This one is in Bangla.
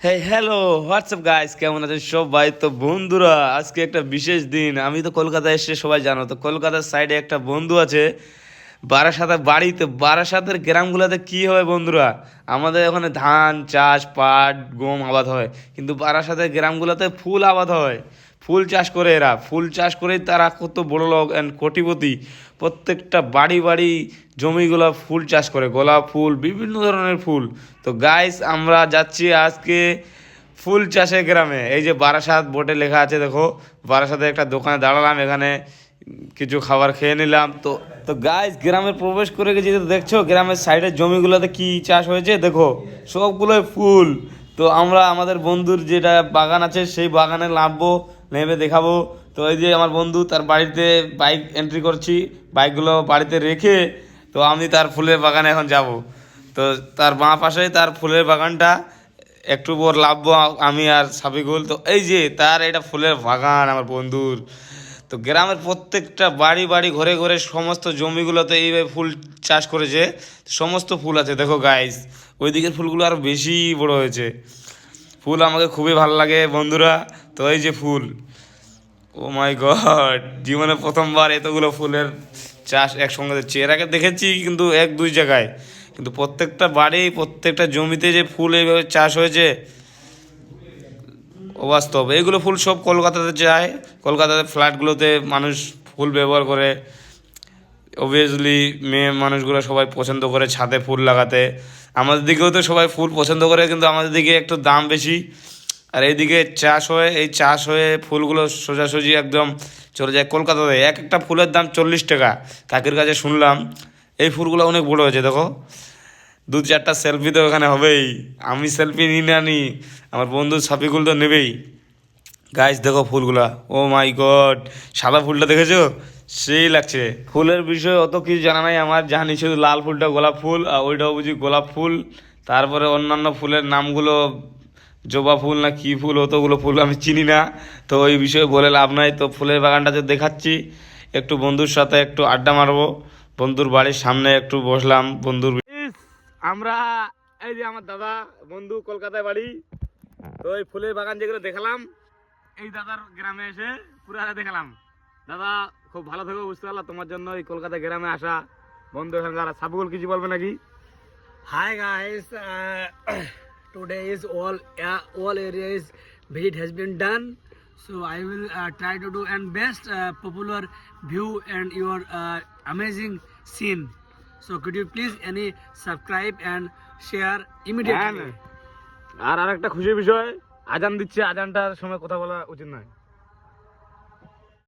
হ্যালো হোয়াটসঅ্যাপ গাইস, কেমন আছেন সবাই? তো বন্ধুরা, আজকে একটা বিশেষ দিন। আমি তো কলকাতায় এসে সবাই জানো, তো কলকাতার সাইডে একটা বন্ধু আছে বারাসাতের বাড়িতে। বারাসাতের গ্রামগুলোতে কি হয় বন্ধুরা, আমাদের ওখানে ধান চাষ, পাট, গম আবাদ হয়, কিন্তু বারাসাতের গ্রামগুলোতে ফুল আবাদ হয়। ফুল চাষ করে এরা, ফুল চাষ করেই তারা কত বড় লোক অ্যান্ড কোটিপতি। প্রত্যেকটা বাড়ি বাড়ি জমিগুলো ফুল চাষ করে, গোলাপ ফুল, বিভিন্ন ধরনের ফুল। তো গাইস, আমরা যাচ্ছি আজকে ফুল চাষের গ্রামে। এই যে বারাসাত বোর্ডে লেখা আছে, দেখো। বারাসাতে একটা দোকানে দাঁড়ালাম, এখানে কিছু খাবার খেয়ে নিলাম। তো তো গাইস, গ্রামে প্রবেশ করে গেছি। তো দেখছো গ্রামের সাইডের জমিগুলোতে কি চাষ হয়েছে, দেখো সবগুলোই ফুল। তো আমরা আমাদের বন্ধুর যেটা বাগান আছে সেই বাগানে নামবো, নেমে দেখাবো। তো এই যে আমার বন্ধু, তার বাড়িতে বাইক এন্ট্রি করছি, বাইকগুলো বাড়িতে রেখে তো আমি তার ফুলের বাগানে এখন যাব। তো তার বাঁ পাশেই তার ফুলের বাগানটা, একটু পর লাভবো আমি আর সাবিকুল। তো এই যে তার এটা ফুলের বাগান আমার বন্ধুর। তো গ্রামের প্রত্যেকটা বাড়ি বাড়ি ঘরে ঘরে সমস্ত জমিগুলোতে এইভাবে ফুল চাষ করেছে। সমস্ত ফুল আছে, দেখো গাইস, ওই দিকের ফুলগুলো আরও বেশি বড় হয়েছে। ফুল আমাকে খুবই ভালো লাগে বন্ধুরা। তো এই যে ফুল, ও মাই গড, জীবনে প্রথমবার এতগুলো ফুলের চাষ একসঙ্গে দেখছি। এর আগে দেখেছি কিন্তু এক দুই জায়গায়, কিন্তু প্রত্যেকটা বাড়ি প্রত্যেকটা জমিতে যে ফুল এইভাবে চাষ হয়েছে, অবাস্তব। এইগুলো ফুল সব কলকাতাতে যায়, কলকাতাতে ফ্ল্যাটগুলোতে মানুষ ফুল ব্যবহার করে। অবভিয়াসলি মেয়ে মানুষগুলো সবাই পছন্দ করে ছাদে ফুল লাগাতে। আমাদের দিকেও তো সবাই ফুল পছন্দ করে, কিন্তু আমাদের দিকে একটু দাম বেশি। আর এইদিকে চাষ হয়ে, এই চাষ হয়ে ফুলগুলো সোজাসুজি একদম চলে যায় কলকাতাতে। এক একটা ফুলের দাম 40 টাকা। কাকির কাছে শুনলাম এই ফুলগুলো অনেক বড় হয়েছে, দেখো। দু চারটা সেলফি তো এখানে হবেই। আমি সেলফি নিই না নি, আমার বন্ধু সাফিকুল তো নেবেই। গাইস দেখো ফুলগুলা, ও মাই গড, সাদা ফুলটা দেখেছো, সেই লাগছে। ফুলের বিষয়ে অত কিছু জানা নাই আমার, জানি শুধু লাল ফুলটা গোলাপ ফুল, আর ওইটাও বুঝি গোলাপ ফুল। তারপরে অন্যান্য ফুলের নামগুলো জবা ফুল না কী ফুল, অতগুলো ফুল আমি চিনি না। তো ওই বিষয়ে বলে লাভ নাই। তো ফুলের বাগানটা যে দেখাচ্ছি, একটু বন্ধুর সাথে একটু আড্ডা মারবো। বন্ধুর বাড়ির সামনে একটু বসলাম বন্ধুর। আমরা এই যে আমার দাদা বন্ধু কলকাতায় বাড়ি, তো এই ফুলের বাগান যেগুলো দেখালাম, এই দাদার গ্রামে এসে পুরো দেখালাম। দাদা খুব ভালো থেকো, বুঝতে পারলাম তোমার জন্য এই কলকাতা গ্রামে আসা। বন্ধু এখানকার সাবুল কিছু বলবে নাকি? Hi guys, today is all areas visit has been done, so I will try to do and best popular view and your amazing scene. So could you please any subscribe and share immediately? আর আরেকটা খুশির বিষয়, আজান দিচ্ছে, আজানটার সময় কথা বলা উচিত নয়।